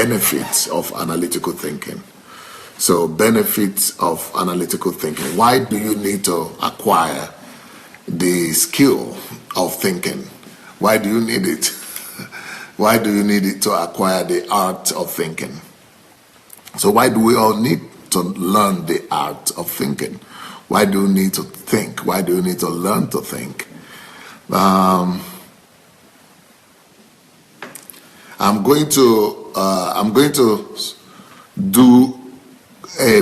benefits of analytical thinking. So, benefits of analytical thinking. Why do you need to acquire the skill of thinking? Why do you need it? Why do you need it to acquire the art of thinking? So why do we all need to learn the art of thinking? Why do we need to think? Why do we need to learn to think? I'm going to do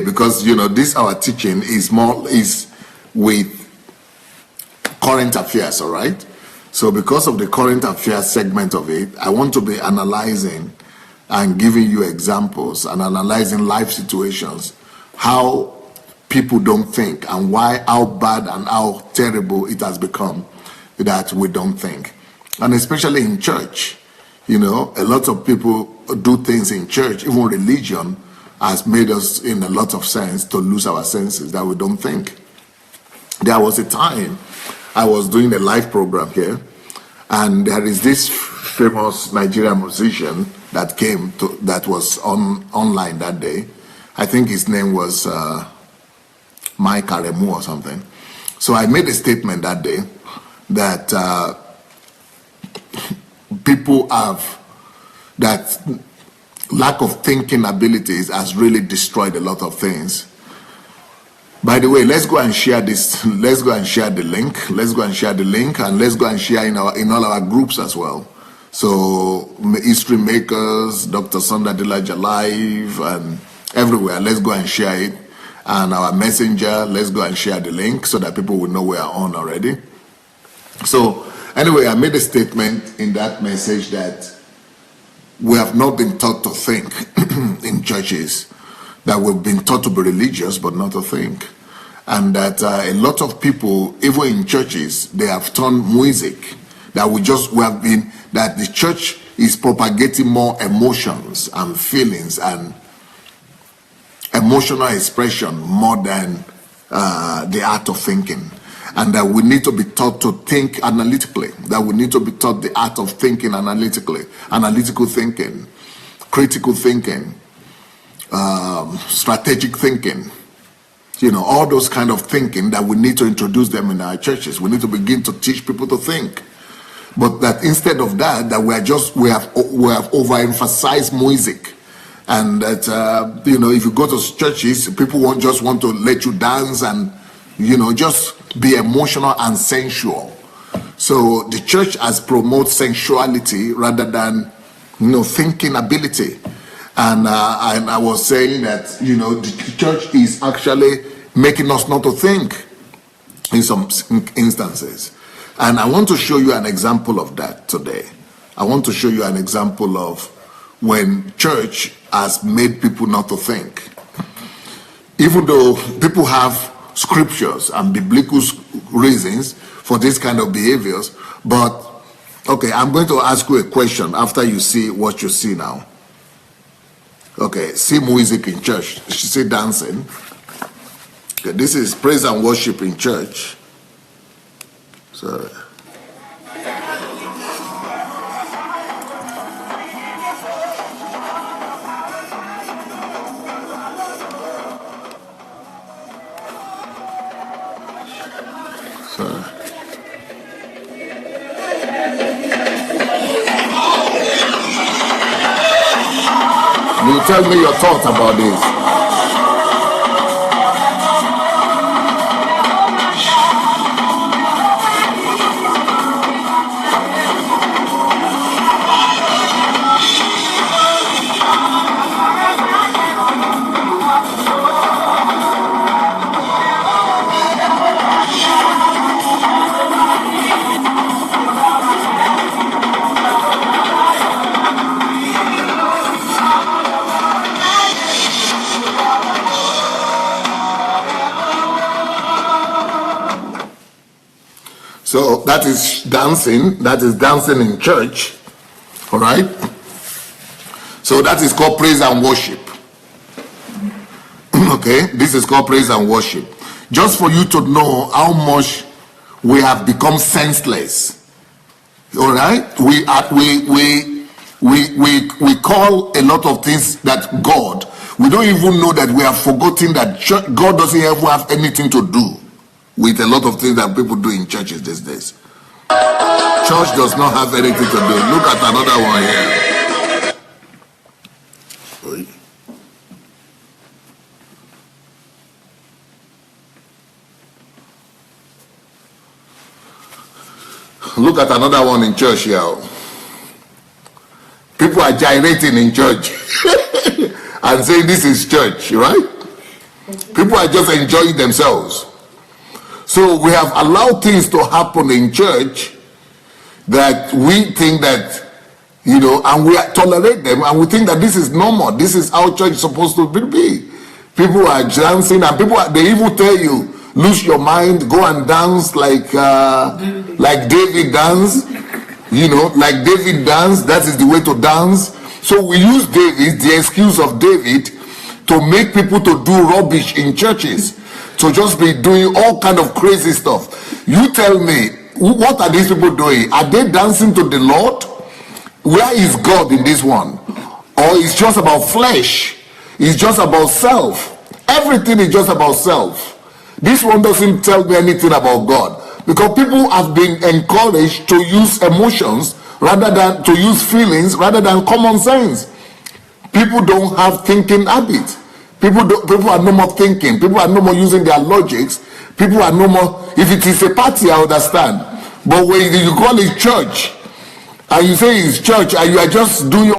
because this our teaching is with current affairs, all right? So because of the current affairs segment of it, I want to be analyzing and giving you examples and analyzing life situations, how people don't think and how bad and how terrible it has become that we don't think. And especially in church, a lot of people do things in church, even religion has made us, in a lot of sense, to lose our senses, that we don't think. There was a time I was doing a live program here, and there is this famous Nigerian musician that was online that day. I think his name was Mike Aremu or something. So I made a statement that day that people have that lack of thinking abilities has really destroyed a lot of things. By the way, let's go and share this. Let's go and share the link. Let's go and share the link, and let's go and share in all our groups as well. So History Makers, Dr. Sandra Delaja Live, and everywhere. Let's go and share it. And our messenger, let's go and share the link so that people will know we are on already. So anyway, I made a statement in that message that we have not been taught to think in churches, that we've been taught to be religious but not to think. And that a lot of people, even in churches, they have turned music, that that the church is propagating more emotions and feelings and emotional expression more than the art of thinking. And that we need to be taught to think analytically, that we need to be taught the art of thinking analytically, analytical thinking, critical thinking, strategic thinking, all those kind of thinking, that we need to introduce them in our churches. We need to begin to teach people to think. But that instead of that we have overemphasized music. And that, if you go to churches, people won't just want to let you dance and, just be emotional and sensual. So the church has promoted sensuality rather than, thinking ability. And I was saying that, the church is actually making us not to think in some instances. And I want to show you an example of that today. I want to show you an example of when church has made people not to think. Even though people have scriptures and biblical reasons for this kind of behaviors, but okay, I'm going to ask you a question after you see what you see now. Okay, see music in church. You see dancing. Okay, this is praise and worship in church. So you tell me your thoughts about this. So that is dancing. That is dancing in church. All right. So that is called praise and worship. Okay. This is called praise and worship. Just for you to know how much we have become senseless. All right. we call a lot of things that God. We don't even know that we have forgotten that God doesn't ever have anything to do with a lot of things that people do in churches these days. Church does not have anything to do. Look at another one here. Look at another one in church here. People are gyrating in church and saying this is church, right? People are just enjoying themselves. So we have allowed things to happen in church that we think that, and we tolerate them, and we think that this is normal. This is how church is supposed to be. People are dancing, and they even tell you, lose your mind, go and dance like David dance. Like David dance, that is the way to dance. So we use David, the excuse of David, to make people to do rubbish in churches, to just be doing all kind of crazy stuff. You tell me, what are these people doing? Are they dancing to the Lord? Where is God in this one? Or it's just about flesh? It's just about self? Everything is just about self. This one doesn't tell me anything about God. Because people have been encouraged to use emotions rather than to use feelings rather than common sense. People don't have thinking habits. People are no more thinking. People are no more using their logics. People are no more. If it is a party, I understand. But when you call it church, and you say it's church, and you are just doing